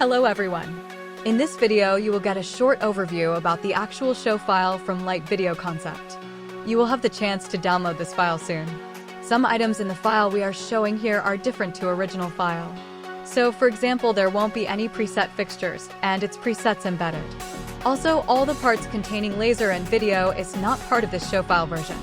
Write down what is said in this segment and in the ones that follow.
Hello everyone! In this video, you will get a short overview about the actual show file from Light Video Concept. You will have the chance to download this file soon. Some items in the file we are showing here are different to original file. So, for example, there won't be any preset fixtures, and its presets embedded. Also, all the parts containing laser and video is not part of this show file version.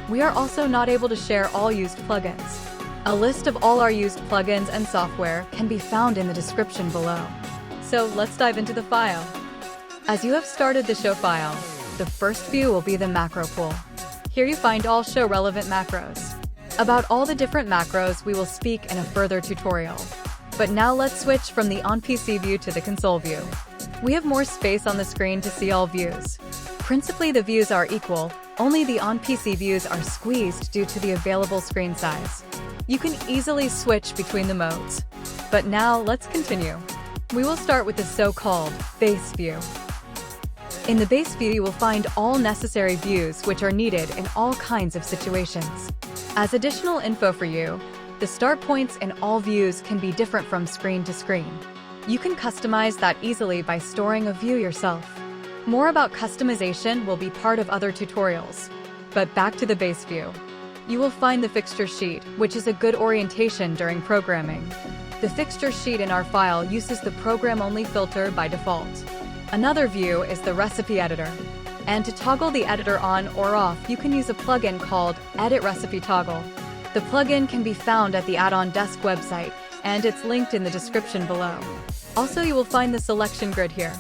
We are also not able to share all used plugins. A list of all our used plugins and software can be found in the description below. So let's dive into the file. As you have started the show file, the first view will be the macro pool. Here you find all show relevant macros. About all the different macros we will speak in a further tutorial. But now let's switch from the OnPC view to the console view. We have more space on the screen to see all views. Principally the views are equal, only the OnPC views are squeezed due to the available screen size. You can easily switch between the modes. But now let's continue. We will start with the so-called base view. In the base view you will find all necessary views which are needed in all kinds of situations. As additional info for you, the start points in all views can be different from screen to screen. You can customize that easily by storing a view yourself. More about customization will be part of other tutorials. But back to the base view. You will find the fixture sheet, which is a good orientation during programming. The fixture sheet in our file uses the program-only filter by default. Another view is the recipe editor. And to toggle the editor on or off, you can use a plugin called Edit Recipe Toggle. The plugin can be found at the Add-on Desk website, and it's linked in the description below. Also, you will find the selection grid here.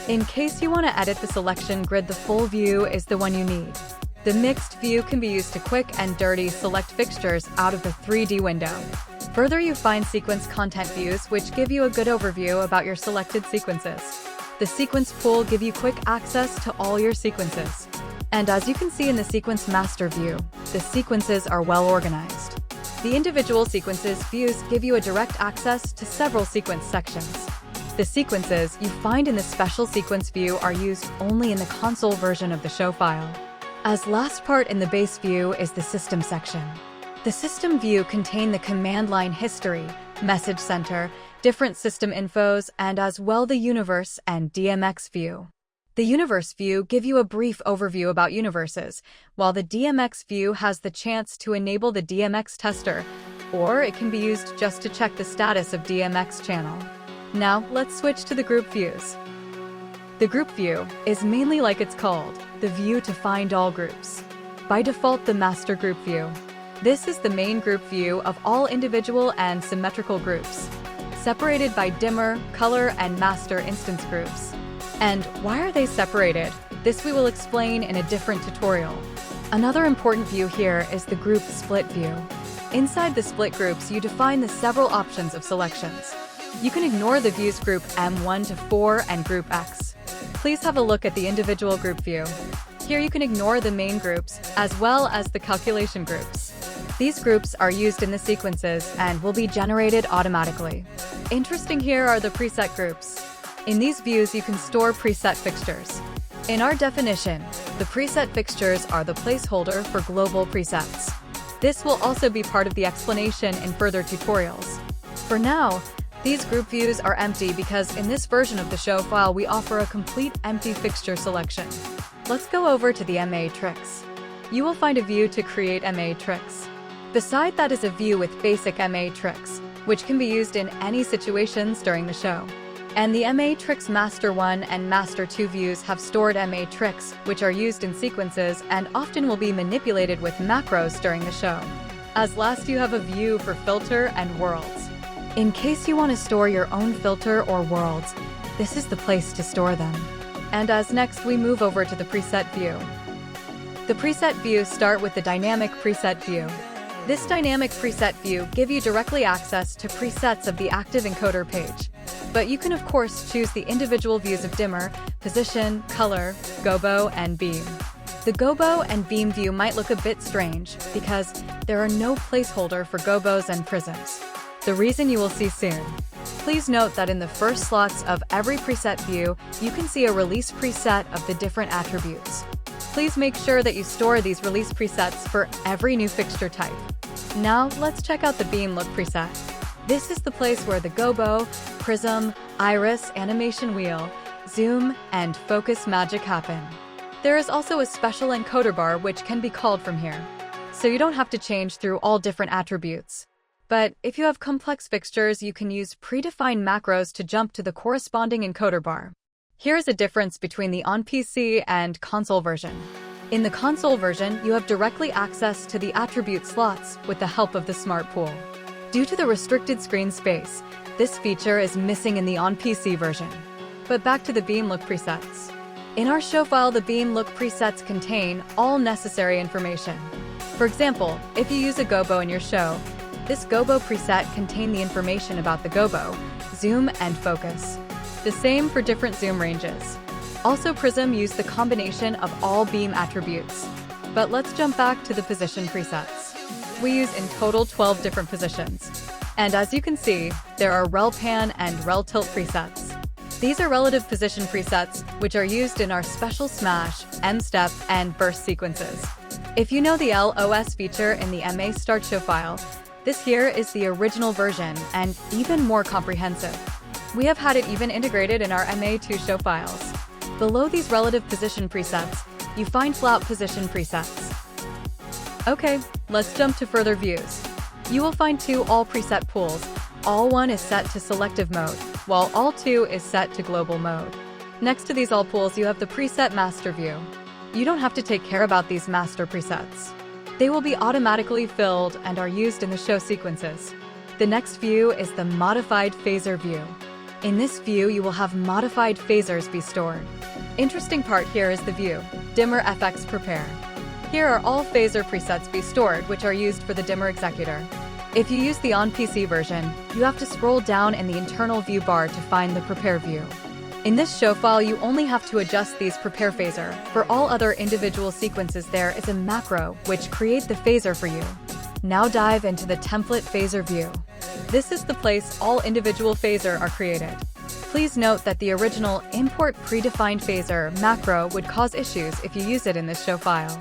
In case you want to edit the selection grid, the full view is the one you need. The mixed view can be used to quick and dirty select fixtures out of the 3D window. Further, you find sequence content views, which give you a good overview about your selected sequences. The sequence pool gives you quick access to all your sequences. And as you can see in the sequence master view, the sequences are well organized. The individual sequences views give you a direct access to several sequence sections. The sequences you find in the special sequence view are used only in the console version of the show file. As last part in the base view is the system section. The system view contains the command line history, message center, different system infos, and as well the universe and DMX view. The universe view give you a brief overview about universes, while the DMX view has the chance to enable the DMX tester, or it can be used just to check the status of DMX channel. Now let's switch to the group views. The group view is mainly like it's called, the view to find all groups. By default, the master group view. This is the main group view of all individual and symmetrical groups, separated by dimmer, color, and master instance groups. And why are they separated? This we will explain in a different tutorial. Another important view here is the group split view. Inside the split groups, you define the several options of selections. You can ignore the views group M1 to 4 and group X. Please have a look at the individual group view. Here you can ignore the main groups, as well as the calculation groups. These groups are used in the sequences and will be generated automatically. Interesting here are the preset groups. In these views you can store preset fixtures. In our definition, the preset fixtures are the placeholder for global presets. This will also be part of the explanation in further tutorials. For now, these group views are empty because in this version of the show file we offer a complete empty fixture selection. Let's go over to the MA tricks. You will find a view to create MA tricks. Beside that is a view with basic MA tricks, which can be used in any situations during the show. And the MA tricks Master 1 and Master 2 views have stored MA tricks, which are used in sequences and often will be manipulated with macros during the show. As last, you have a view for filter and worlds. In case you want to store your own filter or worlds, this is the place to store them. And as next, we move over to the preset view. The preset views start with the dynamic preset view. This dynamic preset view gives you directly access to presets of the active encoder page. But you can of course choose the individual views of dimmer, position, color, gobo, and beam. The gobo and beam view might look a bit strange because there are no placeholder for gobos and prisms. The reason you will see soon. Please note that in the first slots of every preset view, you can see a release preset of the different attributes. Please make sure that you store these release presets for every new fixture type. Now, let's check out the beam look preset. This is the place where the gobo, prism, iris, animation wheel, zoom, and focus magic happen. There is also a special encoder bar which can be called from here, so you don't have to change through all different attributes. But if you have complex fixtures, you can use predefined macros to jump to the corresponding encoder bar. Here is a difference between the OnPC and console version. In the console version, you have directly access to the attribute slots with the help of the Smart Pool. Due to the restricted screen space, this feature is missing in the OnPC version. But back to the beam look presets. In our Showfile, the beam look presets contain all necessary information. For example, if you use a gobo in your show, this gobo preset contains the information about the gobo, zoom, and focus. The same for different zoom ranges. Also, Prism used the combination of all beam attributes. But let's jump back to the position presets. We use in total 12 different positions. And as you can see, there are rel pan and rel tilt presets. These are relative position presets, which are used in our special smash, M-step, and burst sequences. If you know the LOS feature in the MA Start Showfile, this here is the original version and even more comprehensive. We have had it even integrated in our MA2 show files. Below these relative position presets, you find flout position presets. Okay, let's jump to further views. You will find two all preset pools. All one is set to selective mode, while all two is set to global mode. Next to these all pools, you have the preset master view. You don't have to take care about these master presets. They will be automatically filled and are used in the show sequences. The next view is the modified phaser view. In this view, you will have modified phasers be stored. Interesting part here is the view, dimmer FX prepare. Here are all phaser presets be stored, which are used for the dimmer executor. If you use the OnPC version, you have to scroll down in the internal view bar to find the prepare view. In this show file, you only have to adjust these prepare phaser. For all other individual sequences, there is a macro which create the phaser for you. Now dive into the template phaser view. This is the place all individual phaser are created. Please note that the original import predefined phaser macro would cause issues if you use it in this show file.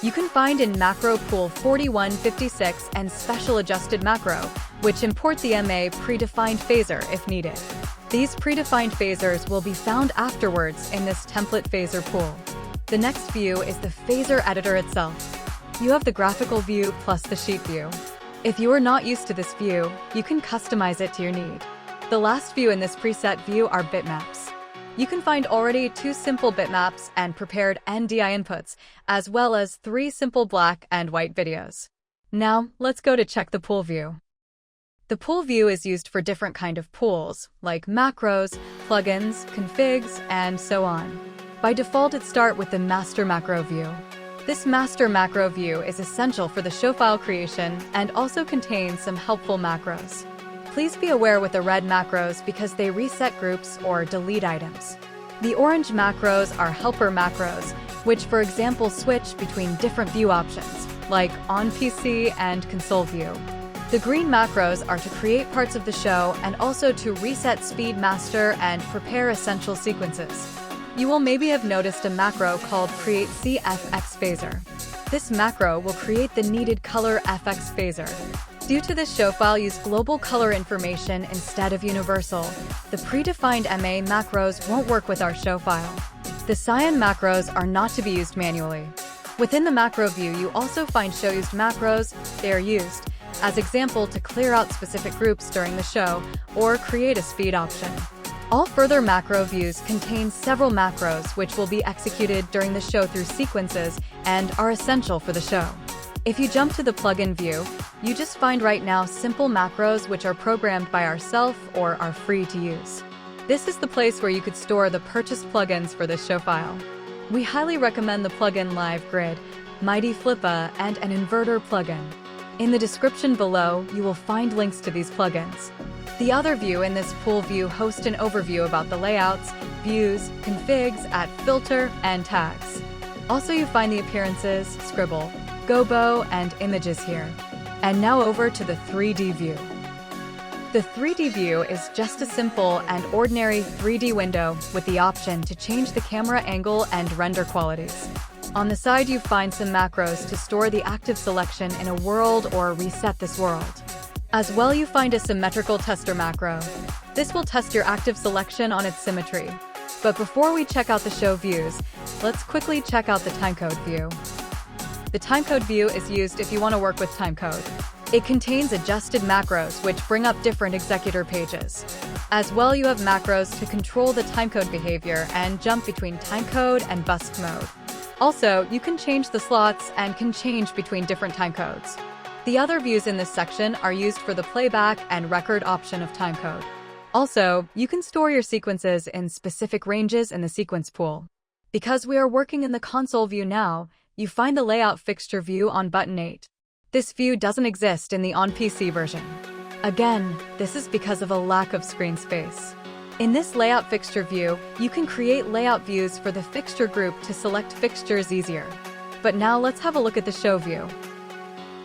You can find in macro pool 4156 and special adjusted macro, which import the MA predefined phaser if needed. These predefined phasers will be found afterwards in this template phaser pool. The next view is the phaser editor itself. You have the graphical view plus the sheet view. If you are not used to this view, you can customize it to your need. The last view in this preset view are bitmaps. You can find already 2 simple bitmaps and prepared NDI inputs, as well as 3 simple black and white videos. Now, let's go to check the pool view. The pool view is used for different kind of pools, like macros, plugins, configs, and so on. By default, it starts with the master macro view. This master macro view is essential for the show file creation and also contains some helpful macros. Please be aware with the red macros because they reset groups or delete items. The orange macros are helper macros, which for example switch between different view options, like OnPC and console view. The green macros are to create parts of the show and also to reset speed master and prepare essential sequences. You will maybe have noticed a macro called create CFX phaser. This macro will create the needed color FX phaser. Due to this show file use global color information instead of universal, the predefined MA macros won't work with our show file. The cyan macros are not to be used manually. Within the macro view, you also find show used macros. They are used as example to clear out specific groups during the show or create a speed option. All further macro views contain several macros which will be executed during the show through sequences and are essential for the show. If you jump to the plugin view, you just find right now simple macros which are programmed by ourselves or are free to use. This is the place where you could store the purchased plugins for this show file. We highly recommend the plugin Live Grid, Mighty Flippa, and an inverter plugin. In the description below, you will find links to these plugins. The other view in this pool view hosts an overview about the layouts, views, configs, filter, and tags. Also, you find the appearances, scribble, gobo, and images here. And now over to the 3D view. The 3D view is just a simple and ordinary 3D window with the option to change the camera angle and render qualities. On the side, you find some macros to store the active selection in a world or reset this world. As well, you find a symmetrical tester macro. This will test your active selection on its symmetry. But before we check out the show views, let's quickly check out the timecode view. The timecode view is used if you want to work with timecode. It contains adjusted macros which bring up different executor pages. As well, you have macros to control the timecode behavior and jump between timecode and busk mode. Also, you can change the slots and can change between different timecodes. The other views in this section are used for the playback and record option of timecode. Also, you can store your sequences in specific ranges in the sequence pool. Because we are working in the console view now, you find the layout fixture view on button 8. This view doesn't exist in the OnPC version. Again, this is because of a lack of screen space. In this layout fixture view, you can create layout views for the fixture group to select fixtures easier. But now let's have a look at the show view.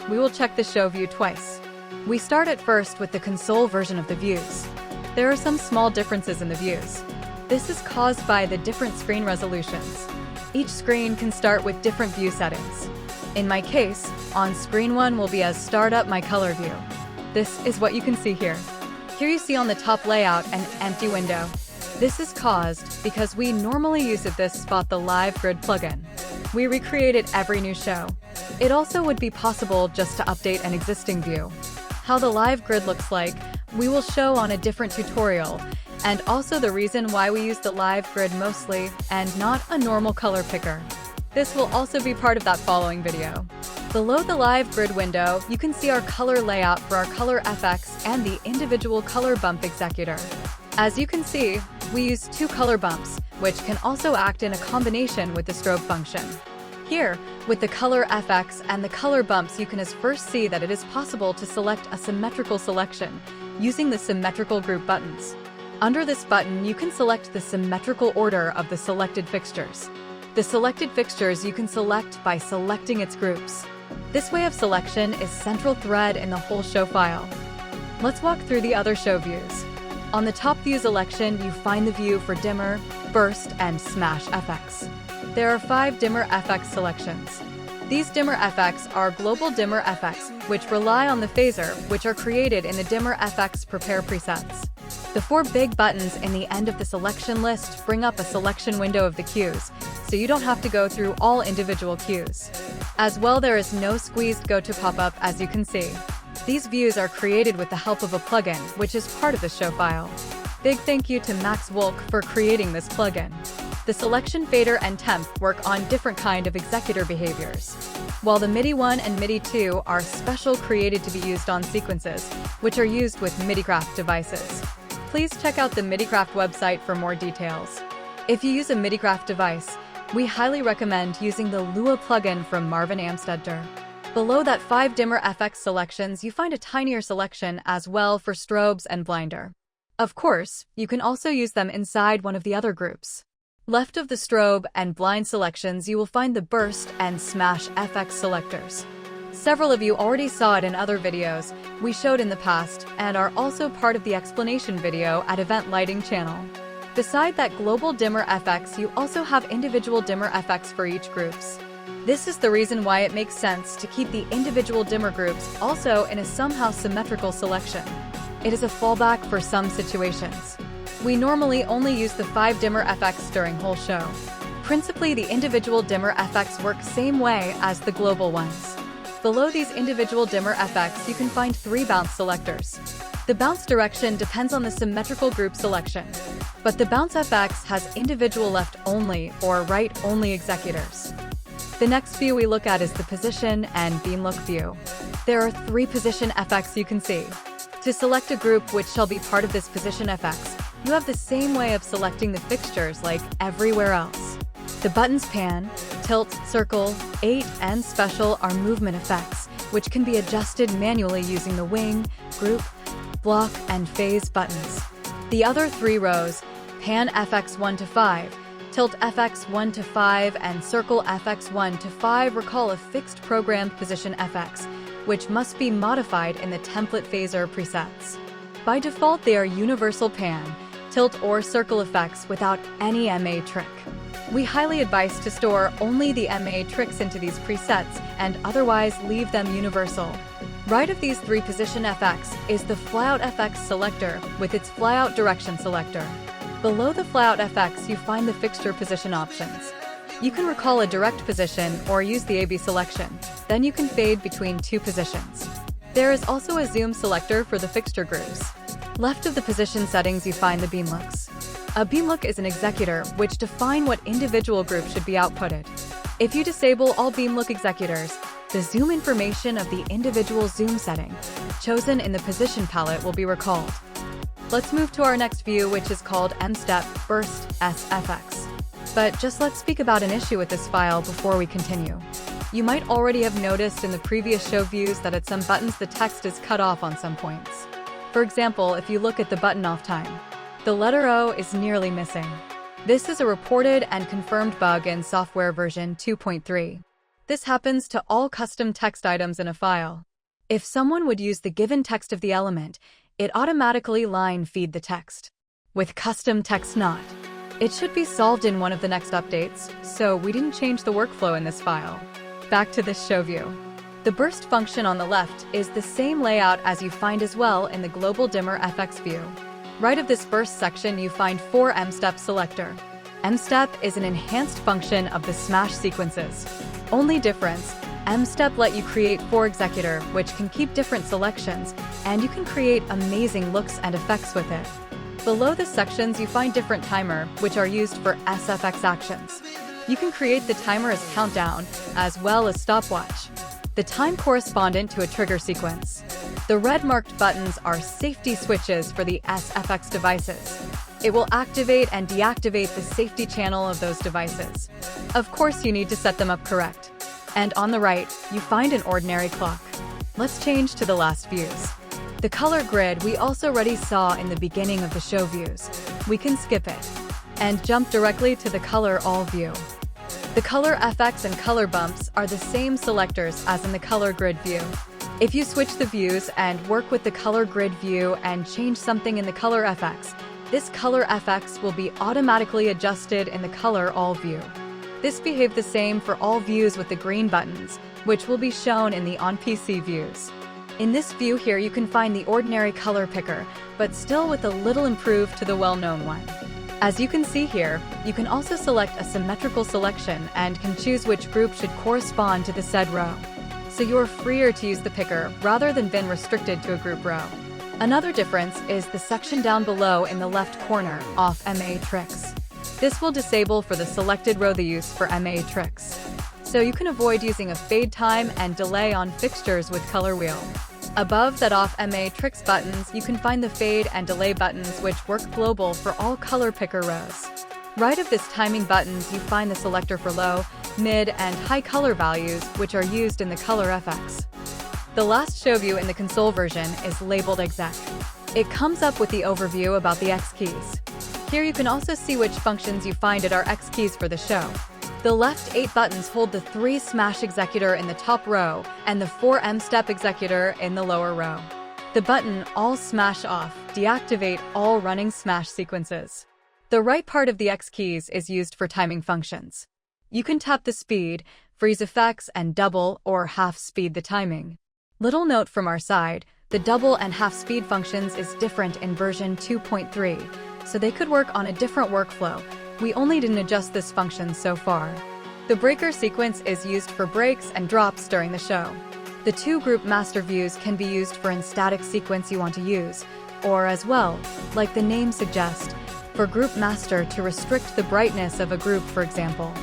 We will check the show view twice. We start at first with the console version of the views. There are some small differences in the views. This is caused by the different screen resolutions. Each screen can start with different view settings. In my case, on screen 1 will be as start up my color view. This is what you can see here. Here you see on the top layout an empty window. This is caused because we normally use at this spot the live grid plugin. We recreated every new show. It also would be possible just to update an existing view. How the live grid looks like, we will show on a different tutorial, and also the reason why we use the live grid mostly and not a normal color picker. This will also be part of that following video. Below the live grid window, you can see our color layout for our color FX and the individual color bump executor. As you can see, we use 2 color bumps, which can also act in a combination with the strobe function. Here, with the color FX and the color bumps, you can first see that it is possible to select a symmetrical selection using the symmetrical group buttons. Under this button, you can select the symmetrical order of the selected fixtures. The selected fixtures you can select by selecting its groups. This way of selection is central thread in the whole show file. Let's walk through the other show views. On the top view selection, you find the view for dimmer, burst, and smash FX. There are 5 dimmer FX selections. These dimmer FX are global dimmer FX, which rely on the phaser, which are created in the dimmer FX prepare presets. The 4 big buttons in the end of the selection list bring up a selection window of the cues, so you don't have to go through all individual cues. As well, there is no squeezed go to pop-up, as you can see. These views are created with the help of a plugin, which is part of the show file. Big thank you to Max Wolk for creating this plugin. The selection fader and temp work on different kind of executor behaviors, while the MIDI 1 and MIDI 2 are special created to be used on sequences, which are used with MIDIcraft devices. Please check out the MIDIcraft website for more details. If you use a MIDIcraft device, we highly recommend using the Lua plugin from Marvin Amstedter. Below that 5 dimmer FX selections, you find a tinier selection as well for strobes and blinder. Of course, you can also use them inside one of the other groups. Left of the strobe and blind selections, you will find the burst and smash FX selectors. Several of you already saw it in other videos we showed in the past and are also part of the explanation video at Event Lighting channel. Beside that global dimmer FX, you also have individual dimmer FX for each groups. This is the reason why it makes sense to keep the individual dimmer groups also in a somehow symmetrical selection. It is a fallback for some situations. We normally only use the 5 dimmer FX during whole show. Principally, the individual dimmer FX work same way as the global ones. Below these individual dimmer FX, you can find 3 bounce selectors. The bounce direction depends on the symmetrical group selection, but the bounce FX has individual left only or right only executors. The next view we look at is the position and beam look view. There are 3 position FX you can see. To select a group which shall be part of this position FX, you have the same way of selecting the fixtures like everywhere else. The buttons pan, tilt, circle, 8, and special are movement effects, which can be adjusted manually using the wing, group, block, and phase buttons. The other 3 rows, pan FX 1 to 5, tilt FX 1 to 5, and circle FX 1 to 5 recall a fixed programmed position FX, which must be modified in the template phaser presets. By default, they are universal pan, tilt, or circle effects without any MA trick. We highly advise to store only the MA tricks into these presets and otherwise leave them universal. Right of these three position FX is the Flyout FX selector with its flyout direction selector. Below the Flyout FX, you find the fixture position options. You can recall a direct position or use the AB selection. Then you can fade between two positions. There is also a zoom selector for the fixture grooves. Left of the position settings, you find the beam looks. A beam look is an executor which define what individual group should be outputted. If you disable all beam look executors, the zoom information of the individual zoom setting chosen in the position palette will be recalled. Let's move to our next view, which is called mstep burst SFX. But just let's speak about an issue with this file before we continue. You might already have noticed in the previous show views that at some buttons the text is cut off on some points. For example, if you look at the button off time, the letter O is nearly missing. This is a reported and confirmed bug in software version 2.3. This happens to all custom text items in a file. If someone would use the given text of the element, it automatically line feed the text. With custom text not. It should be solved in one of the next updates, so we didn't change the workflow in this file. Back to this show view. The burst function on the left is the same layout as you find as well in the global dimmer FX view. Right of this burst section, you find 4 mstep selector. mstep is an enhanced function of the smash sequences. Only difference, mstep let you create 4 executor, which can keep different selections, and you can create amazing looks and effects with it. Below the sections, you find different timer, which are used for SFX actions. You can create the timer as countdown, as well as stopwatch. The time correspondent to a trigger sequence. The red marked buttons are safety switches for the SFX devices. It will activate and deactivate the safety channel of those devices. Of course, you need to set them up correct. And on the right, you find an ordinary clock. Let's change to the last views. The color grid we also already saw in the beginning of the show views. We can skip it and jump directly to the color all view. The color FX and color bumps are the same selectors as in the color grid view. If you switch the views and work with the color grid view and change something in the color FX, this color FX will be automatically adjusted in the color all view. This behaves the same for all views with the green buttons, which will be shown in the OnPC views. In this view here, you can find the ordinary color picker, but still with a little improved to the well-known one. As you can see here, you can also select a symmetrical selection and can choose which group should correspond to the said row. So you're freer to use the picker rather than been restricted to a group row. Another difference is the section down below in the left corner, off MA tricks. This will disable for the selected row the use for MA tricks. So you can avoid using a fade time and delay on fixtures with color wheel. Above that off MA tricks buttons, you can find the fade and delay buttons which work global for all color picker rows. Right of this timing buttons, you find the selector for low, mid, and high color values which are used in the color FX. The last show view in the console version is labeled exec. It comes up with the overview about the X keys. Here you can also see which functions you find at our X keys for the show. The left 8 buttons hold the 3 smash executor in the top row and the 4 mstep executor in the lower row. The button all smash off deactivate all running smash sequences. The right part of the X keys is used for timing functions. You can tap the speed, freeze effects, and double or half speed the timing. Little note from our side, the double and half speed functions is different in version 2.3, so they could work on a different workflow. We only didn't adjust this function so far. The breaker sequence is used for breaks and drops during the show. The 2 group master views can be used for in static sequence you want to use, or as well, like the name suggests, for group master to restrict the brightness of a group, for example.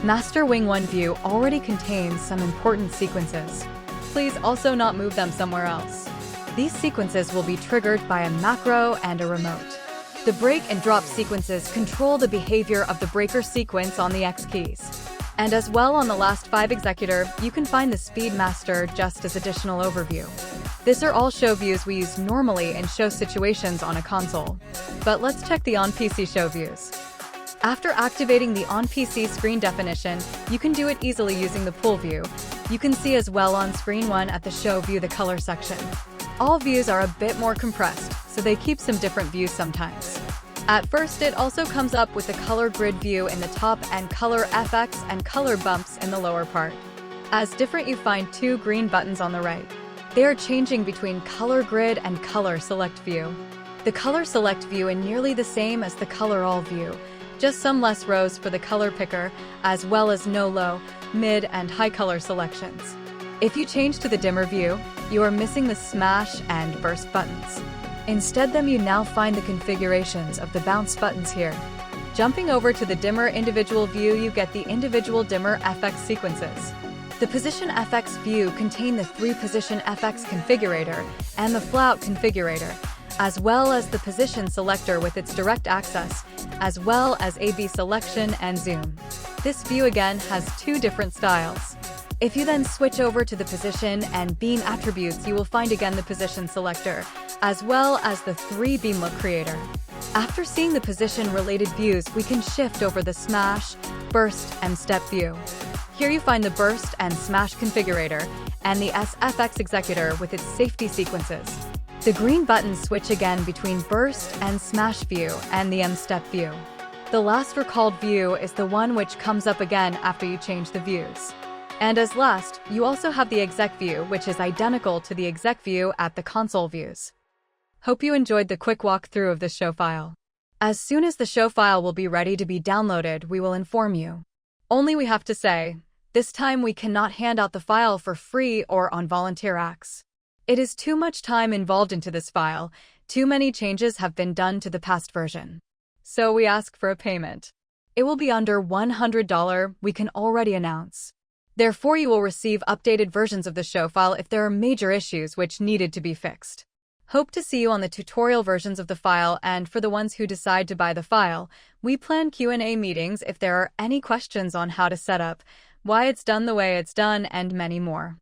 Master Wing 1 view already contains some important sequences. Please also not move them somewhere else. These sequences will be triggered by a macro and a remote. The break and drop sequences control the behavior of the breaker sequence on the X keys. And as well on the last 5 executor, you can find the speed master just as additional overview. These are all show views we use normally in show situations on a console. But let's check the OnPC show views. After activating the OnPC screen definition, you can do it easily using the pool view. You can see as well on screen 1 at the show view the color section. All views are a bit more compressed, so they keep some different views sometimes. At first, it also comes up with the color grid view in the top and color FX and color bumps in the lower part. As different, you find 2 green buttons on the right. They are changing between Color Grid and Color Select View. The Color Select view is nearly the same as the Color All view, just some less rows for the color picker, as well as no low, mid, and high color selections. If you change to the dimmer view, you are missing the smash and burst buttons. Instead, you now find the configurations of the bounce buttons here. Jumping over to the dimmer individual view, you get the individual dimmer FX sequences. The Position FX view contains the 3-position FX configurator and the float configurator, as well as the position selector with its direct access, as well as A/B selection and zoom. This view again has 2 different styles. If you then switch over to the position and beam attributes, you will find again the position selector, as well as the 3 beam look creator. After seeing the position related views, we can shift over the smash, burst, and step view. Here you find the burst and smash configurator and the SFX executor with its safety sequences. The green buttons switch again between burst and smash view and the M-step view. The last recalled view is the one which comes up again after you change the views. And as last, you also have the exec view, which is identical to the exec view at the console views. Hope you enjoyed the quick walkthrough of the show file. As soon as the show file will be ready to be downloaded, we will inform you. Only we have to say, this time we cannot hand out the file for free or on volunteer acts. It is too much time involved into this file, too many changes have been done to the past version. So we ask for a payment. It will be under $100, we can already announce. Therefore you will receive updated versions of the show file if there are major issues which needed to be fixed. Hope to see you on the tutorial versions of the file, and for the ones who decide to buy the file, we plan Q&A meetings if there are any questions on how to set up, why it's done the way it's done, and many more.